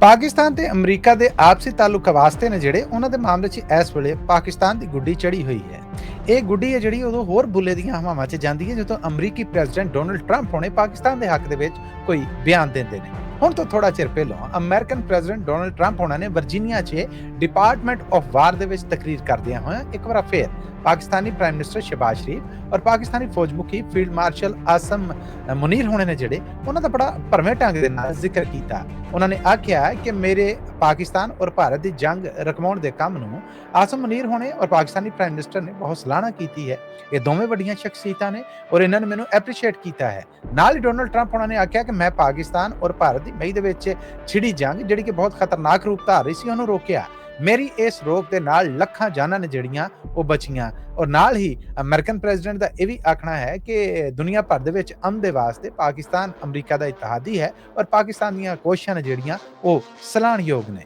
ਪਾਕਿਸਤਾਨ ਤੇ ਅਮਰੀਕਾ ਦੇ ਆਪਸੀ ਤਾਲੁਕਾਂ ਵਾਸਤੇ ਨੇ ਜਿਹੜੇ ਉਹਨਾਂ ਦੇ ਮਾਮਲੇ 'ਚ ਇਸ ਵੇਲੇ ਪਾਕਿਸਤਾਨ ਦੀ ਗੁੱਡੀ ਚੜ੍ਹੀ ਹੋਈ ਹੈ। ਇਹ ਗੁੱਡੀ ਹੈ ਜਿਹੜੀ ਉਦੋਂ ਹੋਰ ਬੁੱਲੇ ਦੀਆਂ ਹਵਾਵਾਂ 'ਚ ਜਾਂਦੀ ਹੈ ਜਦੋਂ ਅਮਰੀਕੀ ਪ੍ਰੈਜ਼ੀਡੈਂਟ ਡੋਨਲਡ ਟਰੰਪ ਹੋਣੇ ਪਾਕਿਸਤਾਨ ਦੇ ਹੱਕ ਦੇ ਵਿੱਚ ਕੋਈ ਬਿਆਨ ਦਿੰਦੇ ਨੇ। ਹੁਣ ਤੋਂ ਥੋੜਾ ਚਿਰ ਪਹਿਲਾਂ ਅਮਰੀਕਨ ਪ੍ਰੈਜ਼ੀਡੈਂਟ ਡੋਨਲਡ ਟਰੰਪ ਹੋਣਾ ਨੇ ਵਰਜੀਨੀਆ 'ਚ ਡਿਪਾਰਟਮੈਂਟ ਆਫ ਵਾਰ ਦੇ ਵਿੱਚ ਤਕਰੀਰ ਕਰਦਿਆਂ ਹੋਇਆਂ ਇੱਕ ਵਾਰ ਫੇਰ ਪਾਕਿਸਤਾਨੀ ਪ੍ਰਾਈਮ ਮਿਨਿਸਟਰ ਸ਼ਹਿਬਾਜ਼ ਸ਼ਰੀਫ ਔਰ ਪਾਕਿਸਤਾਨੀ ਫੌਜ ਮੁਖੀ ਫੀਲਡ ਮਾਰਸ਼ਲ ਆਸਮ ਮੁਨੀਰ ਹੋਣੇ ਨੇ ਜਿਹੜੇ ਉਹਨਾਂ ਦਾ ਬੜਾ ਭਰਵੇਂ ਢੰਗ ਦੇ ਨਾਲ ਜ਼ਿਕਰ ਕੀਤਾ। ਉਹਨਾਂ ਨੇ ਆਖਿਆ ਕਿ ਮੇਰੇ ਪਾਕਿਸਤਾਨ ਔਰ ਭਾਰਤ ਦੀ ਜੰਗ ਰਕਵਾਉਣ ਦੇ ਕੰਮ ਨੂੰ ਆਸਮ ਮੁਨੀਰ ਹੋਣੇ ਔਰ ਪਾਕਿਸਤਾਨੀ ਪ੍ਰਾਈਮ ਮਿਨਿਸਟਰ ਨੇ ਬਹੁਤ ਸਲਾਹਣਾ ਕੀਤੀ ਹੈ। ਇਹ ਦੋਵੇਂ ਵੱਡੀਆਂ ਸ਼ਖਸੀਅਤਾਂ ਨੇ ਔਰ ਇਹਨਾਂ ਨੇ ਮੈਨੂੰ ਐਪਰੀਸ਼ੀਏਟ ਕੀਤਾ ਹੈ। ਨਾਲ ਹੀ ਡੋਨਲਡ ਟਰੰਪ ਉਹਨਾਂ ਨੇ ਆਖਿਆ ਕਿ ਮੈਂ ਪਾਕਿਸਤਾਨ ਔਰ ਭਾਰਤ ਦੀ ਮਈ ਦੇ ਵਿੱਚ ਛਿੜੀ ਜੰਗ ਜਿਹੜੀ ਕਿ ਬਹੁਤ ਖਤਰਨਾਕ ਰੂਪ ਧਾਰ ਰਹੀ ਸੀ ਉਹਨੂੰ ਰੋਕਿਆ। ਮੇਰੀ ਇਸ ਰੋਕ ਦੇ ਨਾਲ ਲੱਖਾਂ ਜਾਨਾਂ ਨੇ ਜਿਹੜੀਆਂ ਉਹ ਬਚੀਆਂ। ਔਰ ਨਾਲ ਹੀ ਅਮਰੀਕਨ ਪ੍ਰੈਜ਼ੀਡੈਂਟ ਦਾ ਇਹ ਵੀ ਆਖਣਾ ਹੈ ਕਿ ਦੁਨੀਆ ਭਰ ਦੇ ਵਿੱਚ ਅਮਨ ਦੇ ਵਾਸਤੇ ਪਾਕਿਸਤਾਨ ਅਮਰੀਕਾ ਦਾ ਇਤਿਹਾਦੀ ਹੈ ਔਰ ਪਾਕਿਸਤਾਨ ਦੀਆਂ ਕੋਸ਼ਿਸ਼ਾਂ ਨੇ ਜਿਹੜੀਆਂ ਉਹ ਸਲਾਹਣਯੋਗ ਨੇ।